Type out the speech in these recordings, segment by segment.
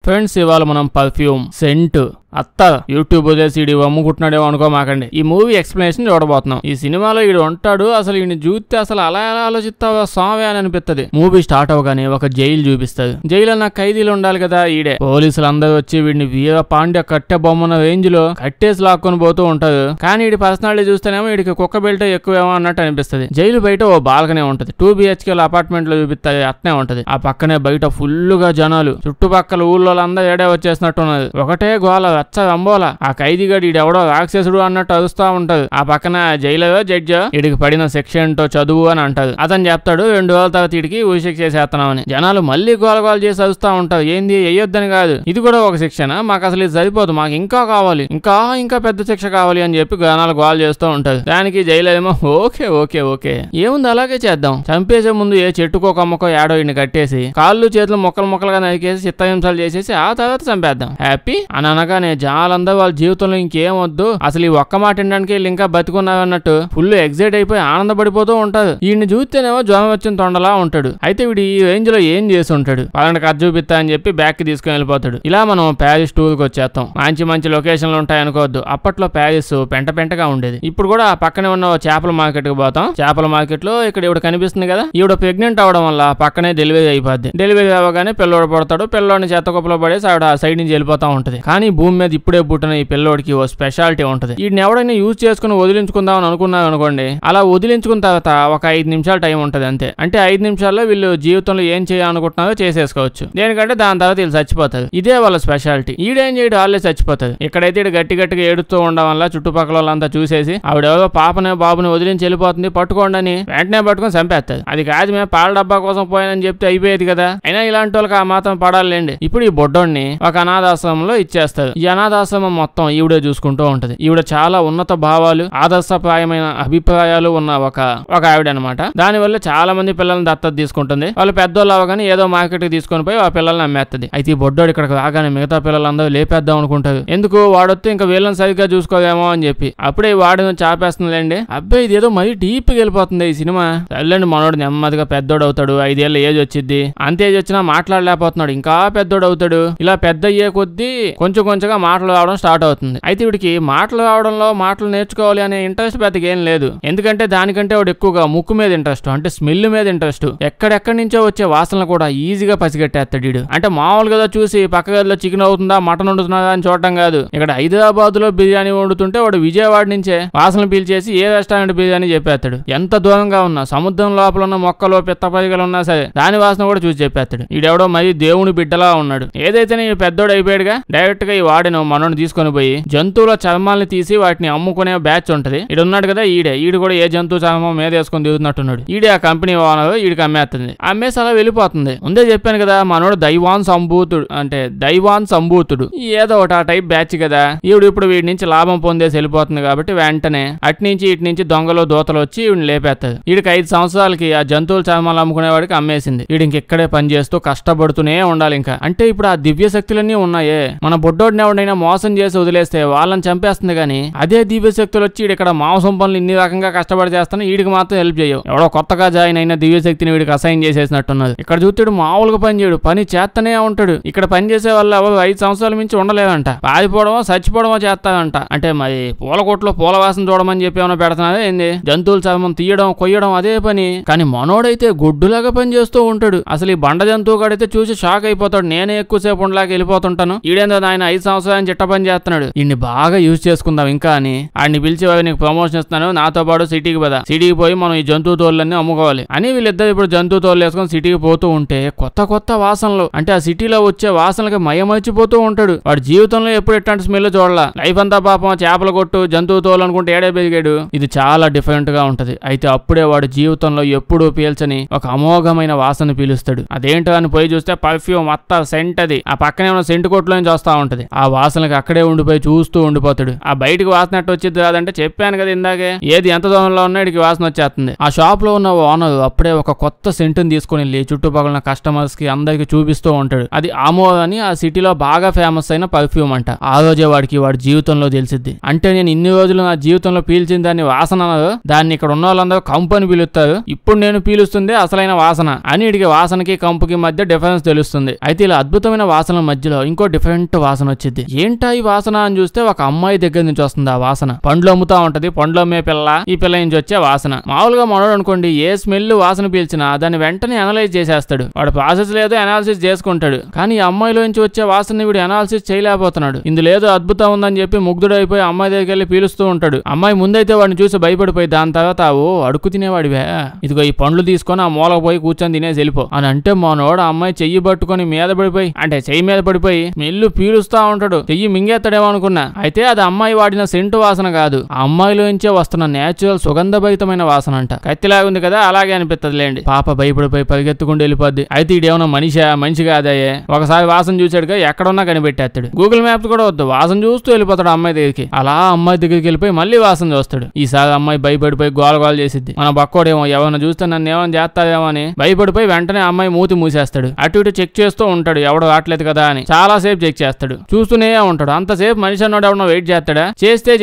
Friends ఇవాళ మనం perfume cent అత్త యూట్యూబ్ వదిలేసి ఈడు అమ్ముకుంటున్నాడేమో అనుకోమాకండి. ఈ మూవీ ఎక్స్ప్లెనేషన్ చూడబోతున్నాం. ఈ సినిమాలో ఈడు ఉంటాడు, అసలు ఈయన చూస్తే అసలు అలా ఎలా ఆలోచిస్తావా స్వామి అని అనిపిస్తుంది. మూవీ స్టార్ట్ అవగానే ఒక జైలు చూపిస్తుంది. జైలు అన్న ఖైదీలు ఉండాలి కదా, ఈడే పోలీసులు అందరూ వచ్చి వీడిని వీర పాండ్య కట్టె బొమ్మన రేంజ్ లో కట్టేసి లాక్కొని పోతూ ఉంటారు. కానీ వీడి పర్సనాలిటీ చూస్తేనేమో వీడికి కుక్క బెల్ట్ ఎక్కువేమో అన్నట్టు అనిపిస్తుంది. జైలు బయట ఓ బాల్కనీ ఉంటది. 2 BHK అపార్ట్మెంట్ లో చూపిస్తుంది, అట్నే ఉంటది. ఆ పక్కనే బయట ఫుల్ గా జనాలు, చుట్టుపక్కల ఊళ్ళో అందరూ ఏడే వచ్చేసినట్టున్నది. ఒకటే గోల రచ్చ రంబోల. ఆ ఖైదీగాడు ఈడెవడో రాక్షసుడు అన్నట్టు అరుస్తా ఉంటారు. ఆ పక్కన జైలరో జడ్జో వీడికి పడిన శిక్ష ఏంటో చదువు అని అంటారు. అతను చెప్తాడు 2 రోజుల తర్వాత వీడికి ఉరిశిక్ష చేసేస్తున్నామని. జనాలు మళ్ళీ గోల చేసి అరుస్తా ఉంటారు. ఏంది వేయొద్దని కాదు, ఇది కూడా ఒక శిక్షణ, మాకు అసలు ఇది సరిపోదు, మాకు ఇంకా కావాలి, ఇంకా పెద్ద శిక్ష కావాలి అని చెప్పి జనాలు గోల చేస్తూ ఉంటారు. దానికి జైలేమో ఓకే ఏముంది అలాగే చేద్దాం, చంపేసే ముందు ఏ చెట్టుకో కొమ్మకో ఏడో ఈయన కట్టేసి కాళ్ళు చేతులు మొక్కలుగా నరికేసి చిత్తహింసలు చేసేసి ఆ తర్వాత చంపేద్దాం హ్యాపీ అని అనగానే జనాలందరూ వాళ్ళ జీవితంలో ఇంకేం వద్దు, అసలు ఈ ఒక్క మాట వినడానికి ఇంకా బతికున్నారు అన్నట్టు ఫుల్ ఎగ్జైట్ అయిపోయి ఆనందపడిపోతూ ఉంటారు. ఈయన్ని చూస్తేనేమో జ్వరం వచ్చిన తొండలా ఉంటాడు. అయితే వీడు ఈ రేంజ్ లో ఏం చేసి ఉంటాడు, పలానా కథ చూపిస్తా అని చెప్పి బ్యాక్ కి తీసుకుని వెళ్ళిపోతాడు. ఇలా మనం ప్యారిస్ టూర్ కి వచ్చేస్తాం. మంచి లొకేషన్లు ఉంటాయి అనుకోవద్దు. అప్పట్లో ప్యారిస్ పెంటగా ఉండేది. ఇప్పుడు కూడా పక్కనే ఉన్న చేపల మార్కెట్ కి పోతాం. చేపల మార్కెట్ లో ఇక్కడ ఈవిడ కనిపిస్తుంది కదా, ఈవిడ ప్రెగ్నెంట్ అవడం వల్ల పక్కనే డెలివరీ అయిపోద్ది. డెలివరీ అవ్వగానే పిల్లోడు పడతాడు. పిల్లోడిని చెత్త కుప్పలో పడేసి ఆవిడ ఆ సైడ్ నుంచి వెళ్ళిపోతా ఉంటది. కానీ భూమి మీద ఇప్పుడే పుట్టిన ఈ పిల్లోడికి ఓ స్పెషాలిటీ ఉంటది. వీడిని ఎవడైనా యూజ్ చేసుకుని వదిలించుకుందామని అనుకున్నాం అనుకోండి, అలా వదిలించుకున్న తర్వాత ఒక 5 నిమిషాలు టైం ఉంటది అంతే. అంటే 5 నిమిషాల్లో వీళ్ళు జీవితంలో ఏం చేయాలనుకుంటున్నారో చేసేసుకోవచ్చు. దేనికంటే దాని తర్వాత వీళ్ళు చచ్చిపోతారు. ఇదే వాళ్ళ స్పెషాలిటీ. ఈడేం చేయడు, వాళ్ళే చచ్చిపోతారు. ఇక్కడైతే ఈడు గట్టిగా ఏడుస్తూ ఉండడం వల్ల చుట్టుపక్కల వాళ్ళంతా చూసేసి ఆవిడెవరో పాపని బాబుని వదిలించి వెళ్ళిపోతుంది, పట్టుకోండి అని వెంటనే పట్టుకొని చంపేస్తారు. అది కాదు మేము పాల డబ్బా కోసం పోయానని చెప్తే అయిపోయేది కదా. అయినా ఇలాంటి వాళ్ళకి ఆ మాత్రం పడాలండి. ఇప్పుడు ఈ బొడ్డోడిని ఒక అనాథాశ్రమంలో ఇచ్చేస్తారు. ఈ అనాథాశ్రమం మొత్తం ఈవిడే చూసుకుంటూ ఉంటది. ఈవిడ చాలా ఉన్నత భావాలు, ఆదర్శప్రాయమైన అభిప్రాయాలు ఉన్న ఒక ఆవిడ అనమాట. దానివల్ల చాలా మంది పిల్లల్ని దత్తత తీసుకుంటుంది. వాళ్ళు పెద్దోళ్ళు అవగానే ఏదో మార్కెట్ కి తీసుకొని పోయి ఆ పిల్లల్ని అమ్మేస్తుంది. అయితే ఈ బొడ్డోడు ఇక్కడికి రాగానే మిగతా పిల్లలందరూ లేపేద్దాం అనుకుంటారు. ఎందుకు వాడొస్తే ఇంకా వీళ్ళని సరిగ్గా చూసుకోదేమో అని చెప్పి. అప్పుడే వాడిని చాపేస్తుందిలేండి. అబ్బాయి ఇది ఏదో మరీ డీప్ గా వెళ్ళిపోతుంది ఈ సినిమా. తల్లండి మనోడు నెమ్మదిగా పెద్దోడు అవుతాడు. 5 ఏళ్ళ ఏజ్ వచ్చింది. అంతే ఏజ్ వచ్చినా మాట్లాడలేకపోతున్నాడు. ఇంకా పెద్దోడు అవుతాడు. ఇలా పెద్ద అయ్యే కొద్దీ కొంచెంగా మాటలు రావడం స్టార్ట్ అవుతుంది. అయితే వీడికి మాటలు రావడంలో మాటలు నేర్చుకోవాలి అనే ఇంట్రెస్ట్ పెద్దగా ఏం లేదు. ఎందుకంటే దానికంటే వాడు ఎక్కువగా ముక్కు మీద ఇంట్రెస్ట్, అంటే స్మెల్ మీద ఇంట్రెస్ట్. ఎక్కడెక్కడి నుంచో వచ్చే వాసనలు కూడా ఈజీగా పసిగట్టేస్తాడు వీడు. అంటే మామూలుగా చూసి పక్క గదిలో చికెన్ అవుతుందా మటన్ వండుతుందా అని చూడటం కాదు. ఇక్కడ హైదరాబాద్ లో బిర్యానీ వండుతుంటే వాడు విజయవాడ నుంచే వాసనలు పీల్చేసి ఏ రెస్టారెంట్ బిర్యానీ చెప్పేస్తాడు. ఎంత దూరంగా ఉన్నా, సముద్రం లోపల ఉన్న మొక్కలు పిత్తపరిగలు ఉన్నా సరే దాని వాసన కూడా చూసి చెప్పేస్తాడు. ఈడెవడో మరి దేవుని బిడ్డలా ఉన్నాడు. ఏదైతే నేను పెద్దోడు అయిపోయాడుగా, డైరెక్ట్ గా ఈ వాడిని మనోని తీసుకొని పోయి జంతువుల చర్మాలని తీసి వాటిని అమ్ముకునే బ్యాచ్ ఉంటది. ఈడున్నాడు కదా ఈడు కూడా ఏ జంతువు చర్మం మీద వేసుకొని దిగుతున్నట్టున్నాడు. ఈడే ఆ కంపెనీ ఓనర్, ఈడికి అమ్మేస్తుంది. అమ్మేసి అలా వెళ్ళిపోతుంది. ముందే చెప్పాను కదా మనోడు దైవాన్ సంభూతుడు ఏదో ఒకటి ఆ టైప్ బ్యాచ్ కదా. ఈవిడ ఇప్పుడు వీడి నుంచి లాభం పొందేసి వెళ్ళిపోతుంది కాబట్టి వెంటనే అట్నుంచి ఇటు నుంచి దొంగలు దోతలు వచ్చి వీడిని లేపేస్తారు. వీడికి 5 సంవత్సరాలకి ఆ జంతువుల చర్మాలు అమ్ముకునేవాడికి అమ్మేసింది. వీడి ఇంకెక్కడే పని చేస్తూ కష్టపడుతూనే ఉండాలి. ఇంకా అంటే ఇప్పుడు ఆ దివ్య శక్తులన్నీ ఉన్నాయే, మన బొడ్డోడిని ఎవడైనా మోసం చేసి వదిలేస్తే వాళ్ళని చంపేస్తుంది. కానీ అదే దివ్య శక్తులు వచ్చి ఇక్కడ మాంసం పనులు ఇన్ని రకంగా కష్టపడి చేస్తాను, వీడికి మాత్రం హెల్ప్ చేయవు. ఎవడో కొత్తగా జాయిన్ అయిన దివ్య శక్తిని వీడికి అసైన్ చేసేసినట్టున్నది. ఇక్కడ చూస్తాడు మామూలుగా పని చేయడు, పని చేస్తనే ఉంటాడు. ఇక్కడ పని చేసే వాళ్ళు ఎవరు 5 సంవత్సరాల మించి ఉండలేదంట. పారిపోవడమో చచ్చిపోవడమో చేస్తాడంట. అంటే మరి పూల కొట్లో పూల వాసన చూడమని చెప్పి ఏమైనా పెడుతున్నారా ఏంది? జంతువుల చర్మం తీయడం కొయ్యడం అదే పని. కానీ మనోడైతే గుడ్డులాగా పని చేస్తూ ఉంటాడు. అసలు ఈ బండ జంతువు కాడైతే చూసి షాక్ అయిపోతాడు. నేనే ఎక్కువసేపు ఉండలాగా వెళ్ళిపోతుంటాను, ఈడేందో ఆయన 5 సంవత్సరాలు చిట్ట పని చేస్తున్నాడు, ఈయన్ని బాగా యూజ్ చేసుకుందాం ఇంకా అని ఆడిని పిలిచి నీకు ప్రమోషన్ ఇస్తాను, నాతో పాటు సిటీకి పద, సిటీకి పోయి మనం ఈ జంతువు తోళ్ళన్నీ అమ్ముకోవాలి అని వీళ్ళిద్దరు ఇప్పుడు జంతువు తోళ్ళు వేసుకొని సిటీకి పోతూ ఉంటే కొత్త వాసనలు, అంటే ఆ సిటీలో వచ్చే వాసనలకి మయమర్చిపోతూ ఉంటాడు. వాడి జీవితంలో ఎప్పుడు ఎట్లాంటి స్మెల్ చూడాల. లైఫ్ అంతా పాపం చేపల కొట్టు జంతువు తోలు అనుకుంటే ఏడే పెరిగాడు. ఇది చాలా డిఫరెంట్ గా ఉంటది. అయితే అప్పుడే వాడి జీవితంలో ఎప్పుడూ పీల్చని ఒక అమోఘమైన వాసన పీలుస్తాడు. అదేంటో అని పోయి చూస్తే పర్ఫ్యూమ్ అత్త సెంట్. అది ఆ పక్కనే ఉన్న సెంటు కొట్లో నుంచి వస్తా ఉంటది. ఆ వాసనకి అక్కడే ఉండిపోయి చూస్తూ ఉండిపోతాడు. ఆ బయటికి వాసన ఎట్ట వచ్చింది రాదంటే చెప్పాను కదా ఇందాకే, ఏది ఎంత దూరంలో ఉన్నా ఇడికి వాసన వచ్చేస్తుంది. ఆ షాప్ లో ఉన్న ఓనర్ అప్పుడే ఒక కొత్త సెంటుని తీసుకుని వెళ్ళి చుట్టుపక్కల కస్టమర్స్ కి అందరికి చూపిస్తూ ఉంటాడు. అది ఆమో అని ఆ సిటీలో బాగా ఫేమస్ అయిన పర్ఫ్యూమ్ అంట. ఆ రోజే వాడి జీవితంలో తెలిసిద్ది. అంటే నేను ఇన్ని రోజులు నా జీవితంలో పీల్చిన దాన్ని వాసన అన్నారు, దాన్ని ఇక్కడ ఉన్న వాళ్ళందరూ కంపు అని పిలుస్తారు, ఇప్పుడు నేను పీలుస్తుంది అసలైన వాసన అని. ఇడికి వాసనకి కంపుకి మధ్య డిఫరెన్స్ తెలుస్తుంది. అయితే ఇలా అద్భుతమైన వాసన మధ్యలో ఇంకో డిఫరెంట్ వాసన వచ్చింది. ఏంటా ఈ వాసన అని చూస్తే ఒక అమ్మాయి దగ్గర నుంచి వస్తుంది ఆ వాసన. పండ్లు అమ్ముతా ఉంటది, పండ్లు అమ్మే పిల్ల, ఈ పిల్ల నుంచి వచ్చే వాసన. మామూలుగా మనోడు అనుకోండి ఏ స్మెల్ వాసన పీల్చినా దాన్ని వెంటనే అనలైజ్ చేసేస్తాడు. వాడు ప్రాసెస్ లేదో అనాలిసిస్ చేసుకుంటాడు. కానీ ఈ అమ్మాయిలో నుంచి వచ్చే వాసన వీడు అనాలిసిస్ చేయలేకపోతున్నాడు. ఇందులో ఏదో అద్భుతం ఉందని చెప్పి ముగ్ధుడైపోయి అమ్మాయి దగ్గరికి వెళ్ళి పీలుస్తూ ఉంటాడు. అమ్మాయి ముందైతే వాడిని చూసి భయపడిపోయి దాని తర్వాత ఓ అడుక్కు తినేవాడివే, ఇదిగో ఈ పండ్లు తీసుకొని ఆ మూలకు పోయి కూర్చొని తినేసి వెళ్ళిపో అని అంటే మనోడు అమ్మాయి చెయ్యి పట్టుకొని మీద పడిపోయి, అంటే చెయ్యి మీద పడిపోయి మెల్లు పీలుస్తా ఉంటాడు. చెయ్యి మింగేస్తాడేమో అనుకున్నా. అయితే అది అమ్మాయి వాడిన సెంటు వాసన కాదు, ఆ అమ్మాయిలో నుంచే వస్తున్న నేచురల్ సుగంధభరితమైన వాసన అంట. కత్తిలాగుంది కదా అలాగే అనిపిస్తుంది లేండి. పాప భయపడిపోయి పరిగెత్తుకుంటూ వెళ్ళిపోద్ది. అయితే ఇదేమన్నా మనిషి కాదయ్యే, ఒకసారి వాసన చూసాడుగా ఎక్కడున్నా కనిపెట్టేస్తాడు. గూగుల్ మ్యాప్స్ కూడా వద్దు, వాసన చూస్తూ వెళ్ళిపోతాడు అమ్మాయి దగ్గరికి. అలా అమ్మాయి దగ్గరికి వెళ్ళిపోయి మళ్ళీ వాసన చూస్తాడు. ఈసారి అమ్మాయి భయపడిపోయి గోల చేసిద్ది. మన బక్కోడేమో ఎవరైనా చూస్తే నన్ను ఏమైనా చేస్తాడేమో అని భయపడిపోయి వెంటనే అమ్మాయి మూతి మూసేస్తాడు. అటు ఇటు చెక్ చేస్తూ ఉంటాడు, ఎవడో రావట్లేదు కదా అని. చాలా సేపు చెక్ చేస్తాడు, చూస్తూనే ఉంటాడు. అంతసేపు మనిషి అన్నోడు ఎవడో వెయిట్ చేస్తాడా?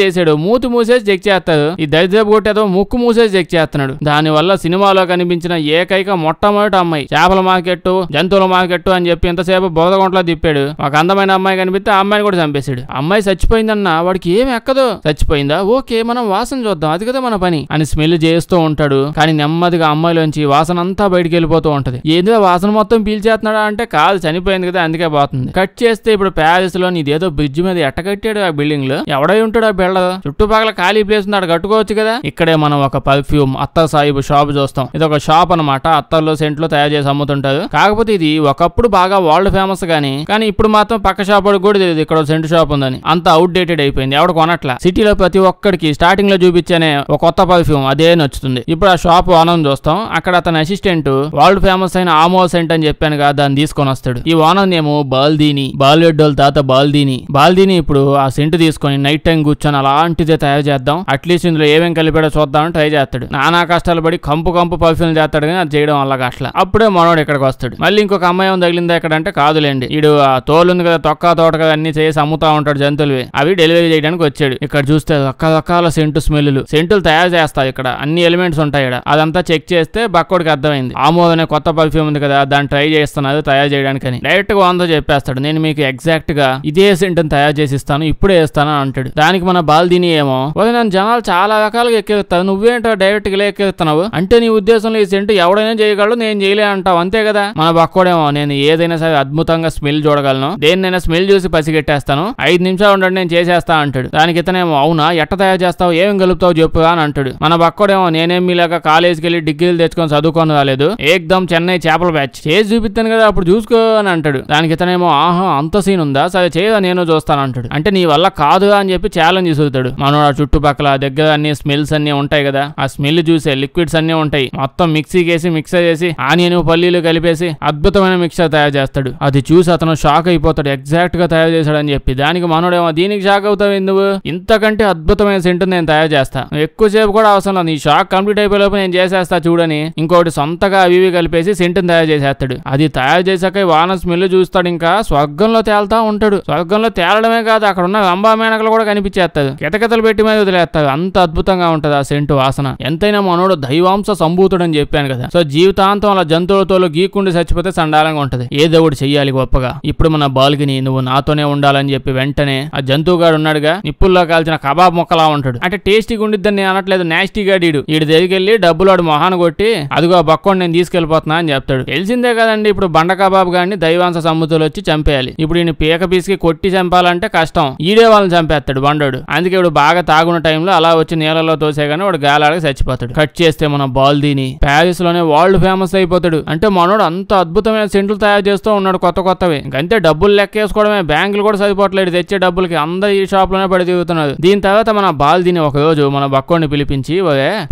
చేసాడు, మూతి మూసేసి చెక్ చేస్తాడు. ఈ దరిద్రపు కొట్టేదో ముక్కు మూసేసి చెక్ చేస్తున్నాడు. దాని వల్ల సినిమాలో కనిపించిన ఏకైక మొట్టమొదటి అమ్మాయి చేపల మార్కెట్, జంతువుల మార్కెట్ అని చెప్పి ఎంతసేపు బోధగుంటలో తిప్పాడు. ఒక అందమైన అమ్మాయి కనిపిస్తే ఆ అమ్మాయిని కూడా చంపేశాడు. అమ్మాయి చచ్చిపోయిందన్న వాడికి ఏమి ఎక్కదో. చచ్చిపోయిందా, ఓకే మనం వాసన చూద్దాం, అది కదా మన పని అని స్మెల్ చేస్తూ ఉంటాడు. కానీ నెమ్మదిగా అమ్మాయిలోంచి వాసన అంతా బయటికి వెళ్ళిపోతూ ఉంటది. ఏదో వాసన మొత్తం పీల్చేస్తున్నాడా అంటే కాదు, చనిపోయింది కదా అందుకే పోతుంది. కట్ చేస్తే ఇప్పుడు ప్యారిస్ లో ఇదేదో బ్రిడ్జ్ మీద ఎట్ట కట్టాడు ఆ బిల్డింగ్ లో, ఎవడై ఉంటాడు ఆ బిల్డ, చుట్టుపక్కల ఖాళీ ప్లేస్ ఉన్నాడు, కట్టుకోవచ్చు కదా. ఇక్కడే మనం ఒక పర్ఫ్యూమ్ అత్తర్ సాహిబ్ షాప్ చూస్తాం. ఇది ఒక షాప్ అనమాట, అత్తర్లో సెంట్లు తయారు చేసి అమ్ముతుంటారు. కాకపోతే ఇది ఒకప్పుడు బాగా వరల్డ్ ఫేమస్ కానీ ఇప్పుడు మాత్రం పక్క షాప్ కూడా తెలియదు ఇక్కడ సెంట్ షాప్ ఉందని. అంత అవుట్ డేటెడ్ అయిపోయింది, ఎవడు కొనట్లా. సిటీలో ప్రతి ఒక్కడికి స్టార్టింగ్ లో చూపించనే ఒక కొత్త పర్ఫ్యూమ్ అదే నచ్చుతుంది. ఇప్పుడు ఆ షాప్ ఓనర్ చూస్తాం. అక్కడ అతని అసిస్టెంట్ వరల్డ్ ఫేమస్ అయిన ఆమో సెంట్ అని చెప్పాను కదా, దాన్ని తీసుకొని వస్తాడు. ఈ ఓనర్ నేమో బాల్దీని, బాల్యడ్డోల్ తాత బాల్దీని ఇప్పుడు ఆ సెంట్ తీసుకొని నైట్ టైం కూర్చొని అలాంటిదే తయారు చేద్దాం, అట్లీస్ట్ ఇందులో ఏమేం కలిపాడో చూద్దామని ట్రై చేస్తాడు. నానా కష్టాలు పడి కంపు పర్ఫ్యూమ్ చేస్తాడు, కానీ అది చేయడం వల్ల అట్లా. అప్పుడే మనోడు ఇక్కడికి వస్తాడు. మళ్ళీ ఇంకొక అమ్మాయి తగిలిందా ఇక్కడ అంటే కాదులేండి, ఇడు ఆ తోలు ఉంది కదా తొక్క తోట కదా అన్ని చేసి అమ్ముతా ఉంటాడు జంతువులు, అవి డెలివరీ చేయడానికి వచ్చాడు. ఇక్కడ చూస్తే రకరకాల సెంటులు తయారు చేస్తారు. ఇక్కడ అన్ని ఎలిమెంట్స్ ఉంటాయి. అదంతా చెక్ చేస్తే బక్కోడికి అర్థమైంది, ఆమోద్ అనే కొత్త పర్ఫ్యూమ్ ఉంది కదా దాన్ని ట్రై చేస్తున్నారు తయారు చేయడానికి అని. డైరెక్ట్ గా వందో చెప్పేస్తాడు, నేను మీకు ఎగ్జాక్ట్ గా ఇదే సెంట్ తయారు చేసి ఇస్తాను, ఇప్పుడే వేస్తాను అంటాడు. దానికి మన బాల్దీని ఏమో నన్ను జనాలు చాలా రకాలుగా ఎక్కిస్తాను, నువ్వేంటో డైరెక్ట్ గా ఎక్కిస్తున్నావు అంటే నీ ఉద్దేశంలో ఈ సెంట్ ఎవడైనా చేయగలడు, నేను చేయలే అంటావు అంతే కదా. మన బక్కోడేమో నేను ఏదైనా సరే అద్భుతంగా స్మెల్ చూడగలను, దేన్నైనా స్మెల్ చూసి పసిగెట్టేస్తాను, 5 నిమిషాలు ఉండండి నేను చేసేస్తా అంటాడు. దానికి ఇతనేమో అవునా ఎట్ట తయారు చేస్తావు, ఏం కలుపుతావు చెప్పుగా అని అంటాడు. మన బక్కోడేమో నేనేం మీలాగా కాలేజీకి వెళ్ళి డిగ్రీలు తెచ్చుకొని చదువుకొని రాలేదు, ఏకదమ్ చెన్నై చేపల బ్యాచ్ చేసి చూపిస్తాను కదా అప్పుడు చూసుకో అని అంటాడు. దానికి ఇతనేమో ఆహా అంత సీన్ ఉందా, సరే చేయదా నేను చూస్తాను అంటాడు. అంటే నీ వల్ల కాదు అని చెప్పి ఛాలెంజ్ చూస్తాడు. మనం ఆ చుట్టుపక్కల దగ్గర అన్ని స్మెల్స్ అన్ని ఉంటాయి కదా, ఆ స్మెల్ చూసే లిక్విడ్స్ అన్ని ఉంటాయి, మొత్తం మిక్సర్ చేసి ఆనియన్ పల్లీలు కలిపేసి అద్భుతమైన మిక్సర్ తయారు చేస్తాడు. అది చూసి అతను షాక్ అయిపోతాడు, ఎగ్జాక్ట్ గా తయారు చేశాడని చెప్పి. దానికి మనోడేమో దీనికి షాక్ అవుతావు ఎందుకు, ఇంతకంటే అద్భుతమైన సెంట్ నేను తయారు చేస్తా, ఎక్కువసేపు కూడా అవసరం లేదు, నీ షాక్ కంప్లీట్ అయిపోయేలోపు నేను చేసేస్తా చూడని ఇంకోటి సొంతగా అవి కలిపేసి సెంట్ తయారు చేసేస్తాడు. అది తయారు చేశాక వాన స్మెల్ చూస్తాడు, ఇంకా స్వర్గంలో తేలుతా ఉంటాడు. స్వర్గంలో తేలడమే కాదు అక్కడ ఉన్న రంభా మేనకలు కూడా కనిపించేస్తాడు, కితకితలు పెట్టి మీద వదిలేస్తాడు, అంత అద్భుతంగా ఉంటది ఆ సెంటు వాసన. ఎంతైనా మనోడు దైవాంశ సంభూతుడు అని చెప్పాను కదా, సో జీవితాంతం అలా జంతువులతో గీకుండి చచ్చిపోతే సండాలంగా ఉంటది, ఏదో ఒకటి చెయ్యాలి గొప్పగా. ఇప్పుడు మన బాల్కిని నువ్వు నాతోనే ఉండాలని చెప్పి వెంటనే ఆ జంతువుగాడు ఉన్నాడుగా నిప్పుల్లో కాల్చిన కబాబ్ మొక్కలా ఉంటాడు, అంటే టేస్టీగా ఉండిద్దని నేను అనట్లేదు, నాస్టీగా ఈడు దగ్గరికి వెళ్ళి డబ్బులు వాడు మొహాన్ని కొట్టి అదిగో బక్కోండి నేను తీసుకెళ్లిపోతున్నా అని చెప్తాడు. తెలిసిందే కదండి ఇప్పుడు బండ కబాబ్ గాడిని దైవాంశ సంబుతులు వచ్చి చంపేయాలి. ఇప్పుడు ఈయన పీక పీసుకి కొట్టి చంపాలంటే కష్టం, ఈడే వాళ్ళని చంపేస్తాడు బండోడు. అందుకే ఇప్పుడు బాగా తాగున్న టైంలో అలా వచ్చి నీళ్ళలో తోసేగానే వాడు గాలాడికి చచ్చిపోతాడు. కట్ చేస్తే మన బాల్దీని ప్యారిస్ లోనే వరల్డ్ ఫేమస్ అయిపోతాడు. అంటే మనోడు అంత అద్భుతమైన సెంట్లు తయారు చేస్తూ ఉన్నాడు కొత్తవి. ఇంకంతే డబ్బులు లెక్కేసుకోవడమే, బ్యాంకులు కూడా సరిపోవట్లేదు తెచ్చే డబ్బులకి, అందరు ఈ షాప్ లోనే పడి తిరుగుతున్నారు. దీని తర్వాత మన బాల్దీని ఒక రోజు మన బక్కోడిని పిలిపించి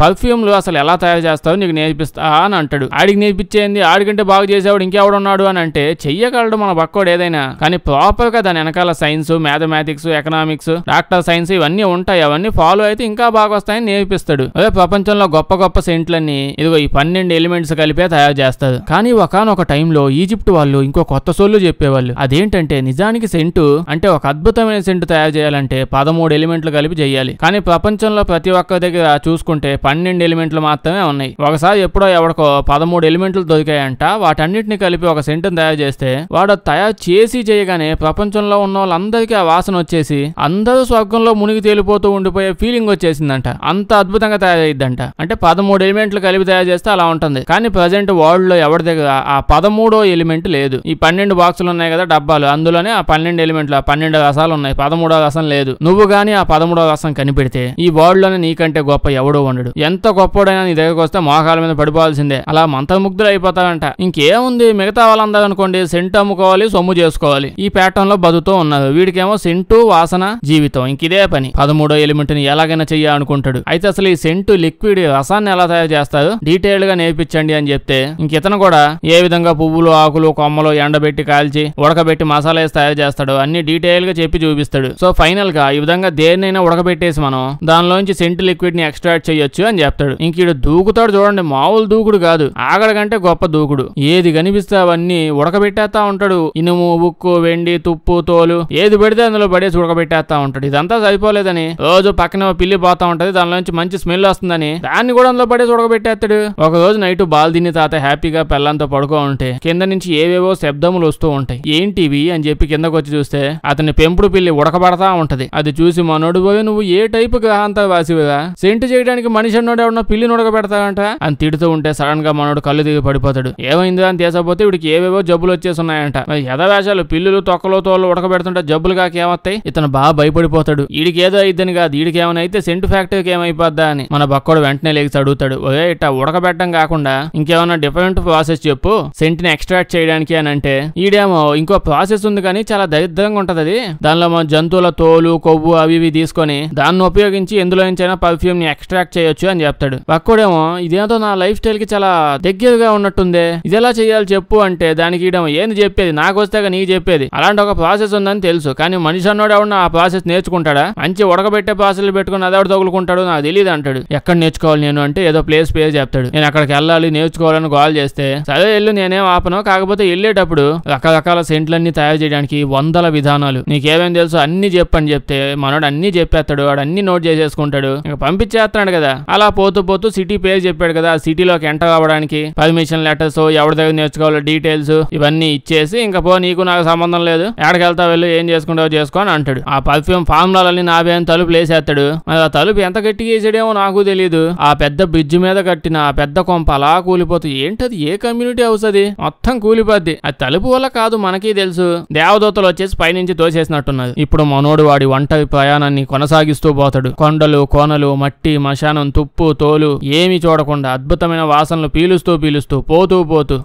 పర్ఫ్యూమ్లు అసలు ఎలా తయారు చేస్తావు నీకు నేర్పిస్తా అని అంటాడు. ఆడికి నేర్పించేది ఆడికంటే బాగా చేసేవాడు ఇంకెవడున్నాడు అని అంటే చెయ్యగలడు మన బక్కోడు ఏదైనా, కానీ ప్రాపర్ గా దాన్ని వెనకాల science, mathematics, economics, doctor science ఇవన్నీ ఉంటాయి. అవన్నీ ఫాలో అయితే ఇంకా బాగా వస్తాయని నేర్పిస్తాడు. అదే ప్రపంచంలో గొప్ప గొప్ప సెంట్లన్నీ ఇదిగో ఈ 12 ఎలిమెంట్స్ కలిపే తయారు చేస్తాడు. కానీ ఒకనొక టైంలో ఈజిప్ట్ వాళ్ళు ఇంకో కొత్త సోళ్ళు చెప్పేవాళ్ళు. అదేంటంటే నిజానికి సెంటు అంటే ఒక అద్భుతమైన సెంటు తయారు చేయాలంటే 13 ఎలిమెంట్లు కలిపి చేయాలి. కానీ ప్రపంచంలో ప్రతి ఒక్క దగ్గర చూసుకుంటే 12 ఎలిమెంట్లు మాత్రమే ఉన్నాయి. ఒకసారి ఎప్పుడో ఎవడికో 13 ఎలిమెంట్లు దొరికాయంట. వాటన్నిటిని కలిపి ఒక సెంటును తయారు చేస్తే వాడు తయారు చేసి చేయగానే ప్రపంచంలో ఉన్న వాళ్ళందరికీ ఆ వాసన వచ్చేసి అందరూ స్వర్గంలో మునిగి తేలిపోతూ ఉండిపోయే ఫీలింగ్ వచ్చేసిందంట. అంత అద్భుతంగా తయారైద్దంట. అంటే 13 ఎలిమెంట్లు కలిపి తయారు చేస్తే అలా ఉంటుంది. కానీ ప్రజెంట్ వరల్డ్ లో ఎవరి దగ్గర ఆ 13వ ఎలిమెంట్ లేదు. ఈ 12 బాక్సులు ఉన్నాయి కదా డబ్బాలు, అందులోనే ఆ 12 ఎలిమెంట్లు, 12 రసాలు ఉన్నాయి, 13వ రసం లేదు. నువ్వు గానీ ఆ 13వ రసం కనిపెడితే ఈ వరల్డ్ లోనే నీకంటే గొప్ప ఎవడో ఉండడు. ఎంత గొప్పడైనా నీ దగ్గరకు వస్తే మోకాల మీద పడిపోవాల్సిందే. అలా మంత్రముగ్ధులు అయిపోతావంట. ఇంకేముంది, మిగతా వాళ్ళందరూ అనుకోండి సెంటు అమ్ముకోవాలి, సొమ్ము చేసుకోవాలి, ఈ ప్యాటర్న్ లో బతుకుతూ ఉన్నారు. వీడికేమో సెంటు, వాసన, జీవితం, ఇంకిదే పని. 13వ ఎలిమెంట్ ని ఎలాగైనా చెయ్యాలనుకుంటాడు. అయితే అసలు ఈ సెంటు లిక్విడ్ రసాన్ని ఎలా తయారు చేస్తారు డీటెయిల్ గా నేర్పించండి అని చెప్తే ఇంకితను కూడా ఏ విధంగా పువ్వులు, ఆకులు, కొమ్మలు ఎండబెట్టి కాల్చి ఉడకబెట్టి మసాలా వేసి తయారు చేస్తాడు అన్ని డీటెయిల్ గా చెప్పి చూపిస్తాడు. సో ఫైనల్ గా ఈ విధంగా దేన్నైనా ఉడకబెట్టేసి మనం దానిలోంచి సెంటు లిక్విడ్ ని ఎక్స్ట్రాక్ట్ చేయొచ్చు అని చెప్తాడు. ఇంక ఈడు దూకుతాడు చూడండి, మామూలు దూకుడు కాదు, ఆగడ కంటే గొప్ప దూకుడు. ఏది కనిపిస్తే అవన్నీ ఉడకబెట్టేస్తా ఉంటాడు. ఇనుము, ఉక్కు, వెండి, తుప్పు, తోలు ఏది పెడితే అందులో పడేసి ఉడకబెట్టేస్తా ఉంటాడు. ఇదంతా సరిపోలేదని రోజు పక్కన పిల్లి పోతా ఉంటది, దానిలోంచి మంచి స్మెల్ వస్తుందని దాన్ని కూడా అందులో పడేసి ఉడకబెట్టేస్తాడు. ఒక రోజు నైట్ బాల్ తిని తాత హ్యాపీగా పెళ్ళంతో పడుకో ఉంటే కింద నుంచి ఏవేవో శబ్దములు వస్తూ ఉంటాయి. ఏంటివి అని చెప్పి కిందకు వచ్చి చూస్తే అతని పెంపుడు పిల్లి ఉడకబడతా ఉంటది. అది చూసి మనోడు పోయి నువ్వు ఏ టైపు గ్రహాంత వాసివిగా సెంటు చేయడానికి మనిషి అన్నోడు ఎవడన్నా పిల్లిని ఉడకబెడతావంట అని తిడుతూ ఉంటే సడన్ గా మనోడు కళ్ళు దిగి పడిపోతాడు. ఏమైందో అని తీసపోతే వీడికి ఏవేవో జబ్బులు వచ్చేస్తున్నాయంట. యథవేషాలు పిల్లులు, తొక్కలో, తోలు ఉడకబెడుతుంటే జబ్బులు కాక ఏమొస్తాయి. ఇతను బాగా భయపడిపోతాడు. వీడికి ఏదో అయిద్దని కాదు, వీడికి ఏమైనా అయితే సెంటు ఫ్యాక్టరీకి ఏమైపోద్దా అని మన బక్కోడు వెంటనే లేచి అడుగుతాడు. ఒరే ఇట్లా ఉడకబెట్టడం కాకుండా ఇంకేమైనా డిఫరెంట్ ప్రాసెస్ చెప్పు సెంటుని ఎక్స్ట్రాక్ట్ చేయడానికి అని అంటే ఈడేమో ఇంకో ప్రాసెస్ ఉంది కానీ చాలా దరిద్రంగా ఉంటది అది. దానిలో మన జంతువుల తోలు, కొవ్వు అవి ఇవి తీసుకొని దాన్ని ఉపయోగించి ఎందులో నుంచైనా పర్ఫ్యూమ్ ని ఎక్స్ట్రాక్ట్ చేయొచ్చు అని చెప్తాడు. పక్కోడేమో ఇదేదో నా లైఫ్ స్టైల్ కి చాలా దగ్గరగా ఉన్నట్టుందే, ఇది ఎలా చేయాలి చెప్పు అంటే దానికి ఈడేమో ఏంది చెప్పేది, నాకు వస్తేగా నీకు చెప్పేది, అలాంటి ఒక ప్రాసెస్ ఉందని తెలుసు కానీ మనిషి అన్నోడు ఎవడన్నా ఆ ప్రాసెస్ నేర్చుకుంటాడా, మంచి ఉడకబెట్టే ప్రాసెస్ పెట్టుకుని అదెవడు తగులుకుంటాడు నాకు తెలియదు అంటాడు. ఎక్కడ నేర్చుకోవాలి నేను అంటే ఏదో ప్లేస్ పేరు చెప్తాడు. నేను అక్కడికి వెళ్ళాలి నేర్చుకోవాలని కాల్ చేస్తే సరే వెళ్ళు నేనేం ఆపను, కాకపోతే వెళ్ళేటప్పుడు రకరకాల సెంట్లన్నీ తయారు చేయడానికి 100 విధానాలు, నీకేమేం తెలుసు అన్ని చెప్పని చెప్తే మనోడు అన్ని చెప్పేస్తాడు. వాడు అన్ని నోట్ చేసేసుకుంటాడు. ఇంకా పంపించేస్తున్నాడు కదా. అలా పోతూ పోతూ సిటీ పేరు చెప్పాడు కదా, ఆ సిటీలోకి ఎంటర్ అవ్వడానికి పర్మిషన్ లెటర్స్, ఎవరి దగ్గర నేర్చుకోవాలో డీటెయిల్స్ ఇవన్నీ ఇచ్చేసి ఇంకా పో నీకు నాకు సంబంధం లేదు, ఎక్కడికి వెళ్తా వెళ్ళు, ఏం చేసుకుంటావో చేసుకో అని అంటాడు. ఆ పర్ఫ్యూమ్ ఫార్ములాలన్నీ నావే అని తలుపు వేసేస్తాడు. మరి ఆ తలుపు ఎంత గట్టిగా వేసాడేమో నాకు తెలియదు. ఆ పెద్ద బ్రిడ్జ్ మీద కట్టిన ఆ పెద్ద కొంప అలా కూలిపోతుంది. ఏంటది, ఏ కమ్యూనిటీ హౌస్ అది, మొత్తం కూలిపోద్ది. అది తలుపు వల్ల కాదు మనకి తెలుసు, దేవదూతలు వచ్చేసి పైనుంచి తోసేసినట్టున్నది. ఇప్పుడు మనోడు వాడి ఒంటరి ప్రయాణాన్ని కొనసాగిస్తూ పోతాడు. కొండలు, కోనలు, మట్టి, మశానం, తుప్పు, తోలు ఏమీ చూడకుండా అద్భుతమైన వాసనలు పీలుస్తూ పీలుస్తూ పోతూ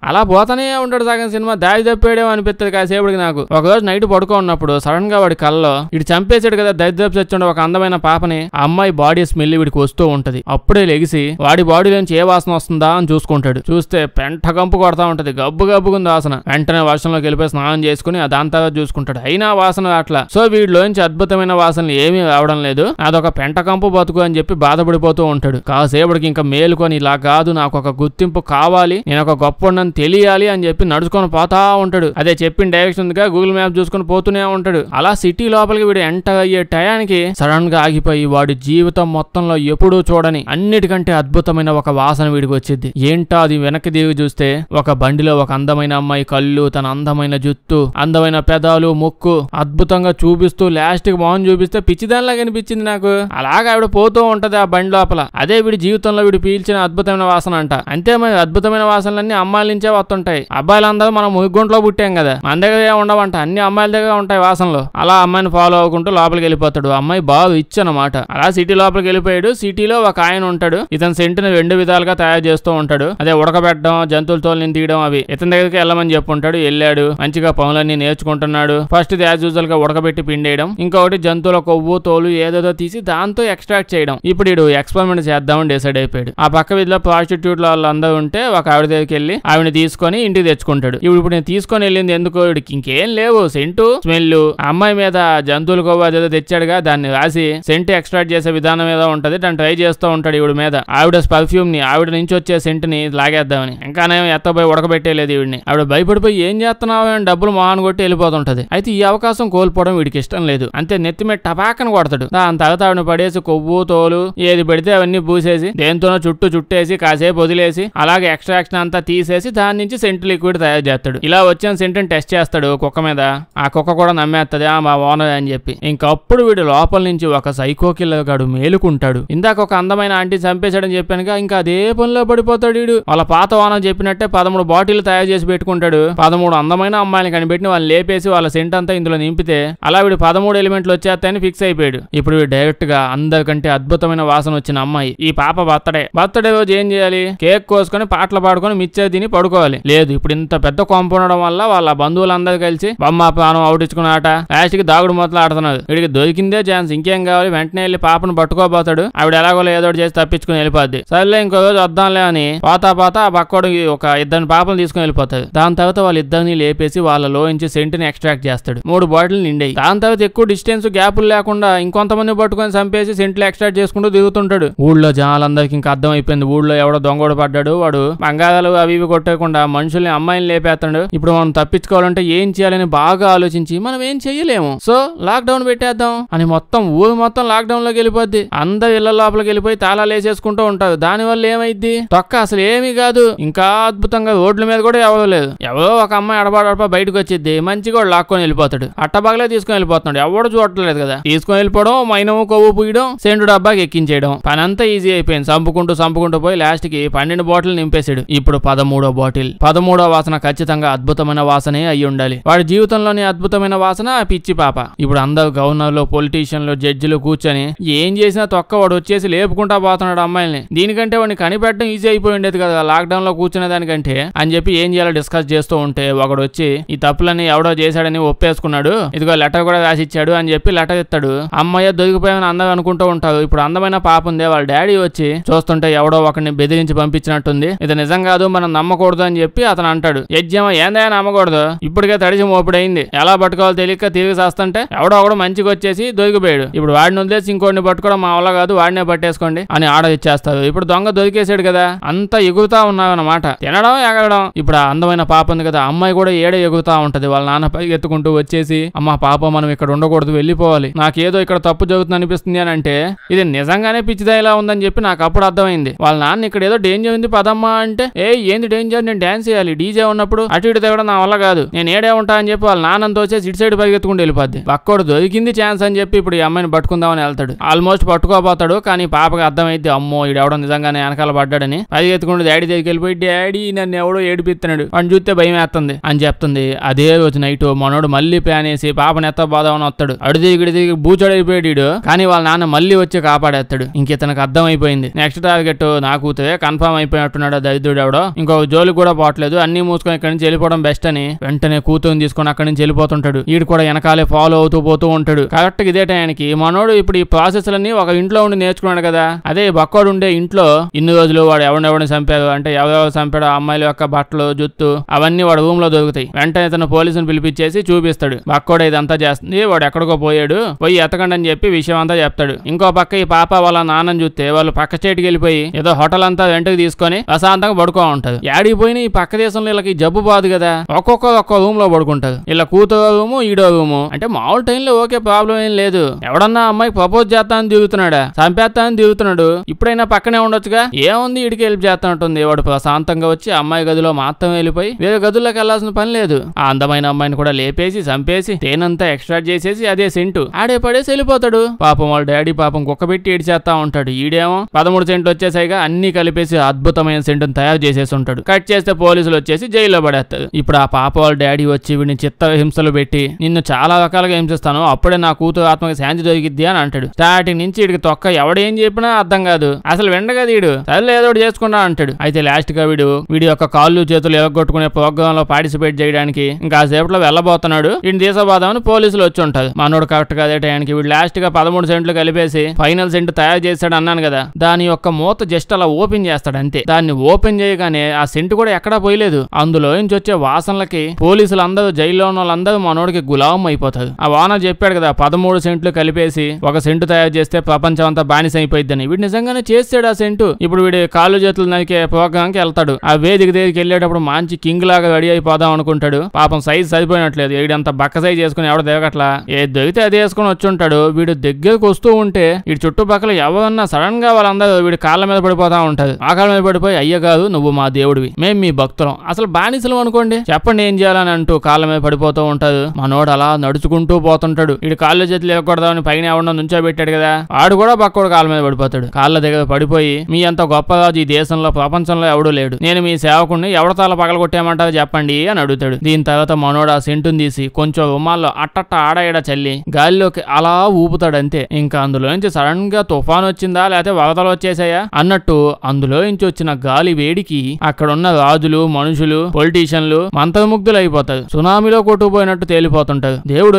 అలా పోతానే ఉంటాడు. సగం సినిమా దారి తప్పేడేమో అనిపిస్తుంది కాసేపటికి నాకు. ఒకరోజు నైట్ పడుకో ఉన్నప్పుడు సడన్ గా వాడి కళ్ళలో ఇటు చంపేసాడు కదా దరిద్రపు చచ్చుండే ఒక అందమైన పాపని, ఆ అమ్మాయి బాడీ స్మెల్ వీడికి వస్తూ ఉంటది. అప్పుడే లెగిసి వాడి బాడీలోంచి ఏ వాసన వస్తుందా అని చూసుకుంటాడు. చూస్తే పెంట కంపు కొడతా ఉంటది, గబ్బు గబ్బుకుంది వాసన. వెంటనే వర్షంలోకి వెళ్ళిపోయి స్నానం చేసుకుని అదంతా చూసుకుంటాడు. అయినా వాసన అట్లా. సో వీడిలోంచి అద్భుతమైన వాసనలు ఏమీ రావడం లేదు, అదొక పెంట కంపు బతుకు అని చెప్పి బాధపడిపోతూ ఉంటాడు. కాసేపటికి ఇంకా మేలుకొని ఇలా కాదు నాకు ఒక గుర్తింపు కావాలి, నేను ఒక గొప్పని తెలియాలి అని చెప్పి నడుచుకొని పోతా ఉంటాడు. అదే చెప్పిన డైరెక్షన్ గా గూగుల్ మ్యాప్ చూసుకొని పోతూనే ఉంటాడు. అలా సిటీ లోపలికి వీడు ఎంటర్ అయ్యే టయానికి సడన్ గా ఆగిపోయి వాడి జీవితం మొత్తంలో ఎప్పుడూ చూడని అన్నిటికంటే అద్భుతమైన ఒక వాసన వీడికి వచ్చింది. ఏంటో అది వెనక్కి దిగి చూస్తే ఒక బండిలో ఒక అందమైన అమ్మాయి కళ్ళు, తన అందమైన జుత్తు, అందమైన పెదాలు, ముక్కు అద్భుతంగా చూపిస్తూ లాస్ట్ కి మౌన్ చూపిస్తే పిచ్చిదానిలా కనిపించింది నాకు. అలాగా ఆవిడ పోతూ ఉంటది ఆ బండి లోపల. అదే వీడి జీవితంలో వీడు పీల్చిన అద్భుతమైన వాసన అంట. అంతే మరి అద్భుతమైన వాసనలన్నీ అమ్మాయిల నుంచే వస్తుంటాయి. అబ్బాయిలందరూ మనం ముగ్గుంట్లో పుట్టాం కదా, మన దగ్గర ఉండవంట, అన్ని అమ్మాయిల దగ్గర ఉంటాయి వాసనలు. అలా అమ్మాయిని ఫాలో అవ్వకుంటూ లోపలికి వెళ్ళిపోతాడు. అమ్మాయి బాగా ఇచ్చనమాట. అలా సిటీ లోపలికి వెళ్ళిపోయాడు. సిటీలో ఒక ఆయన ఉంటాడు. ఇతని సెంటుని 2 విధాలుగా తయారు చేస్తూ ఉంటాడు. అదే ఉడకబెట్టడం, జంతువుల తోలుని తీయడం అవి. ఇతని దగ్గరికి వెళ్ళమని చెప్పుంటాడు. వెళ్ళాడు, మంచిగా పనులన్నీ నేర్చుకుంటున్నాడు. ఫస్ట్ యాజ్ యూజువల్ గా ఉడకబెట్టి పిండేయడం, ఇంకొకటి జంతువుల కొవ్వు, తోలు ఏదేదో తీసి దాంతో ఎక్స్ట్రాక్ట్ చేయడం. ఇప్పుడు వీడు ఎక్స్పెరిమెంట్ చేద్దామని డిసైడ్ అయిపోయాడు. ఆ పక్క వీధిలో ప్రాస్టిట్యూట్ వాళ్ళందరూ ఉంటే ఒక ఆవిడ దగ్గరికి వెళ్ళి ఆవిడని తీసుకొని ఇంటికి తెచ్చుకుంటాడు. ఇప్పుడు నేను తీసుకొని వెళ్ళింది ఎందుకో, వీడికి ఇంకేం లేవు, సెంటు స్మెల్ అమ్మాయి మీద జంతువుల కొవ్వు అదేదో తెచ్చాడుగా దాన్ని రాసి సెంట్ ఎక్స్ట్రాక్ట్ చేసే విధానం ఏదో ఉంటది దాన్ని ట్రై చేస్తూ ఉంటాడు ఈవిడ మీద ఆవిడ పర్ఫ్యూమ్ ని ఆవిడ నుంచి వచ్చే సెంట్ ని లాగేద్దామని ఇంకానేమో ఎత్తపోయి ఉడకబెట్టేలేదు ఈవిడిని ఆవిడ భయపడిపోయి ఏం చేస్తున్నావు అని డబ్బులు మొహాన్ని కొట్టి వెళ్ళిపోతుంటది అయితే ఈ అవకాశం కోల్పోవడం వీడికి ఇష్టం లేదు అంతే నెత్తి మీద టపాకని కొడతాడు దాని తర్వాత ఆవిడ పడేసి కొవ్వు తోలు ఏది పెడితే అవన్నీ పూసేసి దేంతోనో చుట్టేసి కాసేపు వదిలేసి అలాగే ఎక్స్ట్రాక్షన్ అంతా తీసేసి దాని నుంచి సెంట్ లిక్విడ్ తయారు చేస్తాడు ఇలా వచ్చిన సెంట్ టెస్ట్ చేస్తాడు కుక్క మీద ఆ కుక్క కూడా నమ్మేస్తుంది మా ఓనర్ అని చెప్పి ఇంకప్పుడు వీడు లోపల నుంచి ఒక సైకో కిల్లర్ గాడు మేలుకుంటాడు ఇందాక ఒక అందమైన ఆంటీ చంపేశాడని చెప్పానుగా ఇంకా అదే పనిలో పడిపోతాడు వీడు వాళ్ళ పాత ఓనర్ చెప్పినట్టే 13 బాటిల్ తయారు చేసి పెట్టుకుంటాడు 13 అందమైన అమ్మాయిని కనిపెట్టి వాళ్ళని లేపేసి వాళ్ళ సెంట్ అంతా ఇందులో నింపితే అలా వీడు 13 ఎలిమెంట్లు వచ్చేస్తాయని ఫిక్స్ అయిపోయాడు ఇప్పుడు వీడు డైరెక్ట్ గా అందరికంటే అద్భుతమైన వాసన వచ్చిన అమ్మాయి ఈ పాప బర్త్డే రోజు ఏం చేయాలి కేక్ కోసుకొని పాటలు పాడుకొని మిక్చర్ తిని పడుకోవాలి లేదు ఇప్పుడు ఇంత పెద్ద కాంపౌండ్ వల్ల వాళ్ళ బంధువులందరూ కలిసి బొమ్మ ప్రాణం అవుటించుకున్న ఆట లాస్ట్ కి దాగుడు మొదలు ఆడుతున్నారు వీడికి దొరికిందే ఛాన్స్ ఇంకేం కావాలి వెంటనే వెళ్ళి పాపను పట్టుకోబోతాడు ఆవిడ ఎలాగో ఏదో చేసి తప్పించుకుని వెళ్ళిపోద్ది సర్లే ఇంకో రోజు వద్దాంలే అని పోతా ఆ పక్కోడు ఒక 2 పాపలు తీసుకుని వెళ్ళిపోతాడు దాని తర్వాత వాళ్ళిద్దరిని లేపేసి వాళ్ళలో నుంచి సెంట్ ని ఎక్స్ట్రాక్ట్ చేస్తాడు 3 బాటిల్ నిండాయి దాని తర్వాత ఎక్కువ డిస్టెన్స్ గ్యాపులు లేకుండా ఇంకొంతమంది పట్టుకొని చంపేసి సెంట్లు ఎక్స్ట్రాక్ట్ చేసుకుంటూ దిగుతుంటాడు ఊళ్ళో జనాలందరికి ఇంకా అర్థం అయిపోయింది ఊళ్ళో ఎవడో దొంగోడు పడ్డాడు వాడు బంగారాలు అవి ఇవి కొట్టకుండా మనుషుల్ని అమ్మాయిని లేపేస్తాడు ఇప్పుడు మనం తప్పించుకోవాలంటే ఏం చేయాలని బాగా ఆలోచించి మనం ఏం చెయ్యలేము సో లాక్డౌన్ పెట్టేద్దాం అని మొత్తం ఊరు మొత్తం లాక్డౌన్ లోకి వెళ్ళిపోద్ది అందరు ఇళ్ల లోపలికి వెళ్ళిపోయి తాళాలు వేసేసుకుంటూ ఉంటారు దాని వల్ల ఏమైద్ది తొక్క అసలు ఏమీ కాదు ఇంకా అద్భుతంగా రోడ్ల మీద కూడా ఎవరో లేదు ఎవరో ఒక అమ్మాయి అడపా బయటకు వచ్చిద్ది మంచిగా లాక్కొని వెళ్ళిపోతాడు అట్టబాగలే తీసుకొని వెళ్ళిపోతున్నాడు ఎవడు చూడట్లేదు కదా తీసుకొని వెళ్ళిపోవడం మైనము కొవ్వు పూయడం సెంటు డబ్బాకి ఎక్కించేయడం పని అంతా ఈజీ అయిపోయింది చంపుకుంటూ పోయి లాస్ట్ కి 12 బాటిల్ నింపేశాడు ఇప్పుడు 13వ బాటిల్ 13వ వాసన ఖచ్చితంగా అద్భుతమైన వాసనే అయి ఉండాలి వాడి జీవితంలోని అద్భుతమైన వాసన పిచ్చి పాప ఇప్పుడు అందరు గవర్నర్లు పొలిటీషియన్లు జడ్జిలు కూర్చొని ఏం చేసినా తొక్క వాడు వచ్చేసి లేపుకుంటా పోతున్నాడు అమ్మాయిల్ని దీనికంటే వాడిని కనిపెట్టడం ఈజీ అయిపోయి ఉండేది కదా లాక్డౌన్ లో కూర్చునే దానికంటే అని చెప్పి ఏం చేయాలో డిస్కస్ చేస్తూ ఉంటే ఒకడు వచ్చి ఈ తప్పులన్నీ ఎవడో చేశాడని ఒప్పేసుకున్నాడు ఇదిగో లెటర్ కూడా రాసిచ్చాడు అని చెప్పి లెటర్ ఇస్తాడు అమ్మాయి దొరికిపోయామని అందరూ అనుకుంటూ ఉంటారు ఇప్పుడు అందమైన పాప ఉంది వాళ్ళ డాడీ వచ్చి చూస్తుంటే ఎవడో ఒకరిని బెదిరించి పంపించినట్టుంది ఇది నిజం కాదు మనం నమ్మకూడదు అని చెప్పి అతను అంటాడు యజ్ఞమ ఏందయ్యా నమ్మకూడదు ఇప్పటికే తడిసి మోపుడైంది ఎలా పట్టుకోవాలో తెలియక తిరిగి చేస్తుంటే ఎవడో ఒకడు మంచిగా వచ్చేసి దొరికిపోయాడు ఇప్పుడు వాడిని వదిలేసి ఇంకోటిని పట్టుకోవడం మా వల్ల కాదు వాడినే పట్టేసుకోండి అని ఆర్డర్ ఇచ్చేస్తారు ఇప్పుడు దొంగ దొరికేసాడు కదా అంతా ఎగురుతా ఉన్నావన్నమాట తినడం ఎగరడం ఇప్పుడు ఆ అందమైన పాప ఉంది కదా అమ్మాయి కూడా ఏడే ఎగురుతా ఉంటది వాళ్ళ నాన్న పైకి ఎత్తుకుంటూ వచ్చేసి అమ్మ పాప మనం ఇక్కడ ఉండకూడదు వెళ్ళిపోవాలి నాకేదో ఇక్కడ తప్పు జరుగుతుంది అనిపిస్తుంది అని అంటే ఇది నిజంగానే పిచ్చిదాయిలా ఉందని చెప్పి నాకు అప్పుడు అర్థమైంది వాళ్ళ నాన్న ఇక్కడ ఏదో డేంజర్ ఉంది పదమ్మా అంటే ఏంది డేంజర్ నేను డాన్స్ చేయాలి డీజే ఉన్నప్పుడు అటు ఇటు తెగడం నా వల్ల కాదు నేను ఏడే ఉంటా అని చెప్పి వాళ్ళ నాన్నంతో వచ్చేసి ఇటు సైడ్ పరిగెత్తుకుంటూ వెళ్ళిపోద్ది పక్కోడు దొరికింది ఛాన్స్ అని చెప్పి ఇప్పుడు ఈ అమ్మాయిని పట్టుకుందామని వెళ్తాడు ఆల్మోస్ట్ పట్టుకోపోతాడు కానీ పాపకి అర్థమైంది అమ్మో ఈడెవడం నిజంగానే వెనకాల పడ్డాడని పరిగెత్తుకుంటూ డాడీ దగ్గరికి వెళ్ళిపోయి డాడీ నన్ను ఎవడో ఏడిపిస్తున్నాడు అని చూస్తే భయం వేస్తుంది అని చెప్తుంది అదే రోజు నైట్ మనోడు మళ్ళీ ప్లాన్ వేసి పాపని ఎత్తబోదామని వస్తాడు అడిది గిడిది బూచోడైపోయాడు కానీ వాళ్ళ నాన్న మళ్ళీ వచ్చి కాపాడేస్తాడు ఇంకితనకు అర్థం అయిపోయింది నెక్స్ట్ టార్గెట్ నా కూతురే కన్ఫర్మ్ అయిపోయినట్టున్నాడు దరిద్రుడు ఎవడో ఇంకో జోలికి కూడా పోవట్లేదు అన్ని మూసుకొని ఇక్కడి నుంచి వెళ్ళిపోవడం బెస్ట్ అని వెంటనే కూతురుని తీసుకొని అక్కడి నుంచి వెళ్ళిపోతుంటాడు వీడు కూడా వెనకాలే ఫాలో అవుతూ పోతూ ఉంటాడు కరెక్ట్ ఇదే టైంకి మనోడు ఇప్పుడు ఈ ప్రాసెస్ లన్నీ ఒక ఇంట్లో ఉండి నేర్చుకున్నాడు కదా అదే బక్కోడు ఉండే ఇంట్లో ఇన్ని రోజులు వాడు ఎవరిని చంపాడు అంటే ఎవరెవరు చంపాడు అమ్మాయిల యొక్క బట్టలు జుత్తు అవన్నీ వాడు రూమ్ లో దొరుకుతాయి వెంటనే తన పోలీసుని పిలిపించేసి చూపిస్తాడు బక్కోడు ఇదంతా చేస్తుంది వాడు ఎక్కడికో పోయి ఎతకండి అని చెప్పి విషయం అంతా చెప్తాడు ఇంకో పక్క ఈ పాప వాళ్ళ నాన్నని చూస్తే వాళ్ళు పక్క స్టేట్కి వెళ్ళిపోయి ఏదో హోటల్ అంతా వెంటకి తీసుకొని ప్రశాంతంగా పడుకో ఉంటారు యాడిపోయిన ఈ పక్క దేశంలో వీళ్ళకి జబ్బు బాదు కదా ఒక్కొక్క రూమ్ లో పడుకుంటారు ఇలా కూతురు రూము ఈడో రూము అంటే మామూలు టైంలో ఓకే ప్రాబ్లం ఏం లేదు ఎవడన్నా అమ్మాయికి ప్రపోజ్ చేస్తానని తిరుగుతున్నాడా చంపేస్తానని తిరుగుతున్నాడు ఇప్పుడైనా పక్కనే ఉండొచ్చుగా ఏముంది ఇడికి హెల్ప్ చేస్తానంటుంది వాడు ప్రశాంతంగా వచ్చి అమ్మాయి గదిలో మాత్రం వెళ్ళిపోయి వేరే గదుల్లోకి వెళ్లాల్సిన పని లేదు ఆ అందమైన అమ్మాయిని కూడా లేపేసి చంపేసి తేనంతా ఎక్స్ట్రాక్ట్ చేసేసి అదే సెంటు ఆడే పడేసి వెళ్ళిపోతాడు పాపం వాళ్ళ డాడీ పాపం కుక్క పెట్టి ఏడిచేస్తా ఉంటాడు ఈడేమో 13 సెంట్లు వచ్చేసాయిగా అన్ని కలిపేసి అద్భుతమైన సెంటును తయారు చేసేసి ఉంటాడు కట్ చేస్తే పోలీసులు వచ్చేసి జైల్లో పడేస్తారు ఇప్పుడు ఆ పాప వాళ్ళ డాడీ వచ్చి వీడిని చిత్త హింసలు పెట్టి నిన్ను చాలా రకాలుగా హింసిస్తాను అప్పుడే నా కూతురు ఆత్మకి శాంతి దొరికిద్ది అని అంటాడు స్టార్టింగ్ నుంచి వీడికి తొక్క ఎవడేం చెప్పినా అర్థం కాదు అసలు వెండగా వీడు సరే ఏదో చేసుకున్నా అంటాడు అయితే లాస్ట్ గా వీడి యొక్క కాళ్ళు చేతులు ఎగొట్టుకునే ప్రోగ్రామ్ లో పార్టిసిపేట్ చేయడానికి ఇంకా సేపట్లో వెళ్ళబోతున్నాడు వీడిని తీసుకోబోదామని పోలీసులు వచ్చి ఉంటారు మనోడు కరెక్ట్ గా అదే టైంకి వీడు లాస్ట్ గా 13 సెంట్లు కలిపేసి ఫైనల్ సెంట్ తయారు చేస్తాడు అన్నాను కదా దాని యొక్క మూత జస్ట్ అలా ఓపెన్ చేస్తాడు అంతే దాన్ని ఓపెన్ చేయగానే ఆ సెంట్ కూడా ఎక్కడా పోయలేదు అందులో నుంచి వచ్చే వాసనలకి పోలీసులు అందరూ జైల్లో ఉన్న వాళ్ళందరూ మనోడికి గులాం అయిపోతాడు. ఆ ఓనర్ చెప్పాడు కదా 13 సెంట్లు కలిపేసి ఒక సెంటు తయారు చేస్తే ప్రపంచం అంతా బానిస అయిపోయిద్దని. వీడు నిజంగానే చేస్తాడు ఆ సెంటు. ఇప్పుడు వీడి కాళ్ళు చేతులు నరికే ప్రోగ్రామ్ కి వెళ్తాడు. ఆ వేదిక దగ్గరికి వెళ్ళేటప్పుడు మంచి కింగ్ లాగా రెడీ అయిపోదాం అనుకుంటాడు. పాపం సైజ్ సరిపోయినట్లేదు. వీడంతా బక్క సైజ్ చేసుకుని ఎవడ దిగట్లా ఏ దొరికితే అది వేసుకుని వచ్చి ఉంటాడు. వీడు దగ్గరకు వస్తూ ఉంటే వీడి చుట్టుపక్కల ఎవరన్నా సడన్ గా వాళ్ళందరూ వీడి కాళ్ళ మీద పడిపోతా ఉంటారు. ఆ కాళ్ళ మీద పడిపోయి అయ్య కాదు నువ్వు మా దేవుడివి, మేము మీ భక్తులం, అసలు బానిసలు అనుకోండి, చెప్పండి ఏం చేయాలని అంటూ కాళ్ళ మీద పడిపోతూ ఉంటారు. మనోడు అలా నడుచుకుంటూ పోతుంటాడు. వీడు కాళ్ళ చేతులు ఇవ్వకూడదని పైన ఎవడో నుంచో పెట్టాడు కదా, ఆడు కూడా పక్కోడు కాళ్ళ మీద పడిపోతాడు. కాళ్ళ దగ్గర పడిపోయి మీ అంత గొప్ప రాజు ఈ దేశంలో ప్రపంచంలో ఎవడూ లేడు, నేను మీ సేవకుడిని ఎవడ తల పగలగొట్టేమంటారు చెప్పండి అని అడుగుతాడు. దీని తర్వాత మనోడు ఆ సెంటుని తీసి కొంచెం రుమాల్లో అట్టట్ట ఆడేడ చల్లి గాలిలోకి అలా ఊపుతాడు అంతే. ఇంకా అందులోంచి సడన్ గా తుఫాన్ వచ్చిందా లేకపోతే వరదలు వచ్చేసాయా అన్నట్టు అందులోంచి వచ్చిన గాలి వేడికి అక్కడున్న రాజులు మనుషులు పొలిటీషియన్లు మంత్రముగ్ధులు అయిపోతారు. సునామీలో కొట్టుకుపోయినట్టు తేలిపోతుంటారు. దేవుడు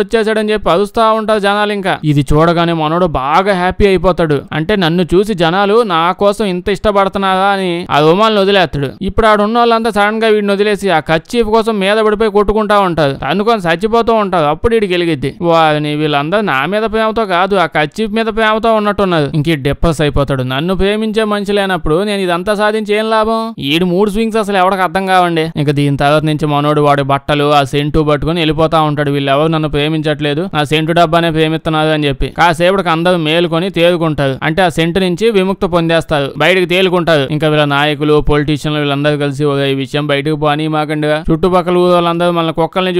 వచ్చేసాడని చెప్పి అరుస్తా ఉంటారు జనాలు. ఇంకా ఇది చూడగానే మనోడు బాగా హ్యాపీ అయిపోతాడు. అంటే నన్ను చూసి జనాలు నా కోసం ఇంత ఇష్టపడుతున్నారా అని ఆ రుమాలను వదిలేస్తాడు. ఇప్పుడు ఆడున్న వాళ్ళంతా సడన్ గా వీడిని వదిలేసి ఆ కచ్చీఫ్ కోసం మీద పడిపోయి కొట్టుకుంటా ఉంటారు. అనుకొని చచ్చిపోతూ ఉంటారు. అప్పుడు వీడికి గెలిగిద్ది. వారిని వీళ్ళందరూ నా మీద ప్రేమతో కాదు ఆ కచ్చీఫ్ మీద ప్రేమతో ఉన్నట్టున్నారు. ఇంక డిప్రెస్ అయిపోతాడు. నన్ను ప్రేమించే మనిషి లేనప్పుడు నేను ఇదంతా సాధించి ఏం లాభం? ఈడు మూడు స్వింగ్స్ అసలు ఎవరికి అర్థం కావండి. ఇంకా దీని తర్వాత నుంచి మనోడు వాడి బట్టలు ఆ సెంటు పట్టుకుని వెళ్ళిపోతా ఉంటాడు. వీళ్ళెవరు నన్ను ప్రేమించట్లేదు, నా సెంటు డబ్బానే ప్రేమిస్తున్నారు అని చెప్పి కాసేపటికి అందరూ మేలుకొని తేలుకుంటారు. అంటే ఆ సెంటు నుంచి విముక్తి పొందేస్తారు, బయటకు తేలుకుంటారు. ఇంకా వీళ్ళ నాయకులు పొలిటీషియన్లు వీళ్ళందరూ కలిసి ఈ విషయం బయటకు పోనీ మాకండిగా చుట్టుపక్కల ఊరు వాళ్ళందరూ మన కుక్కల్ని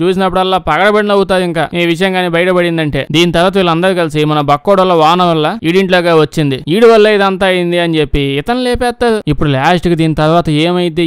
చూసినప్పుడల్లా పగడబడి నవ్వుతారు ఇంకా ఈ విషయం కానీ బయటపడిందంటే. దీని తర్వాత వీళ్ళందరూ కలిసి మన బక్కోడల వాన వల్ల ఈడింట్లోగా వచ్చింది, ఈడి వల్ల ఇదంతా అయింది అని చెప్పి ఇతను లేపేస్తారు. ఇప్పుడు లాస్ట్ కి దీని తర్వాత ఏమైద్ది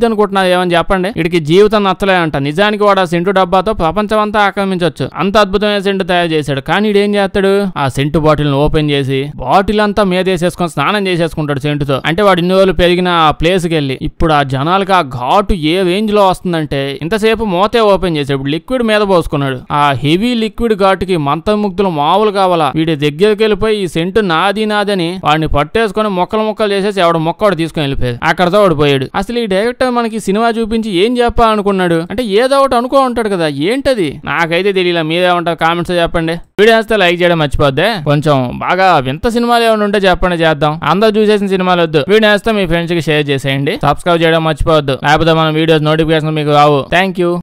అనుకుంటున్నారు ఏమని చెప్పండి. వీడికి జీవితం నచ్చలేదంట. నిజానికి వాడు ఆ సెంటు డబ్బాతో ప్రపంచం అంతా ఆక్రమించవచ్చు, అంత అద్భుతమైన సెంటు తయారు చేశాడు. కానీ వీడు ఏం చేస్తాడు, ఆ సెంటు బాటిల్ ఓపెన్ చేసి బాటిల్ అంతా మీదేసేసుకొని స్నానం చేసేసుకుంటాడు సెంటుతో. అంటే వాడు ఇన్ని రోజులు పెరిగిన ఆ ప్లేస్ కి వెళ్ళి ఇప్పుడు ఆ జనాలకి ఆ ఘాటు ఏ రేంజ్ లో వస్తుందంటే ఇంతసేపు మోతే ఓపెన్ చేసి ఇప్పుడు లిక్విడ్ మీద పోసుకున్నాడు. ఆ హెవీ లిక్విడ్ ఘాటుకి మంత్రముగ్ధులు మామూలు కావాలా. వీడి దగ్గరికి వెళ్ళిపోయి ఈ సెంటు నాది అని వాడిని పట్టేసుకొని మొక్కలు చేసేసి ఎవడు మొక్కడు తీసుకుని వెళ్ళిపోయాడు. అక్కడతో ఓడిపోయాడు. అసలు ఈ డైరెక్టర్ మనకి సినిమా చూపించి ఏం చెప్పాలనుకున్నాడు అంటే ఏదో ఒకటి అనుకో ఉంటాడు కదా, ఏంటది నాకైతే తెలియలా. మీరేమంటారు కామెంట్స్ చెప్పండి. వీడియో వస్తే లైక్ చేయడం మర్చిపోద్దే. కొంచెం బాగా వింత సినిమాలు ఏమైనా ఉంటే చెప్పండి, చేద్దాం. అందరూ చూసేసిన సినిమాలు వద్దు. వీడియో వస్తే మీ ఫ్రెండ్స్ కి షేర్ చేసేయండి. సబ్స్క్రైబ్ చేయడం మర్చిపోవద్దు, లేకపోతే మన వీడియోస్ నోటిఫికేషన్ మీకు రావు. Thank you.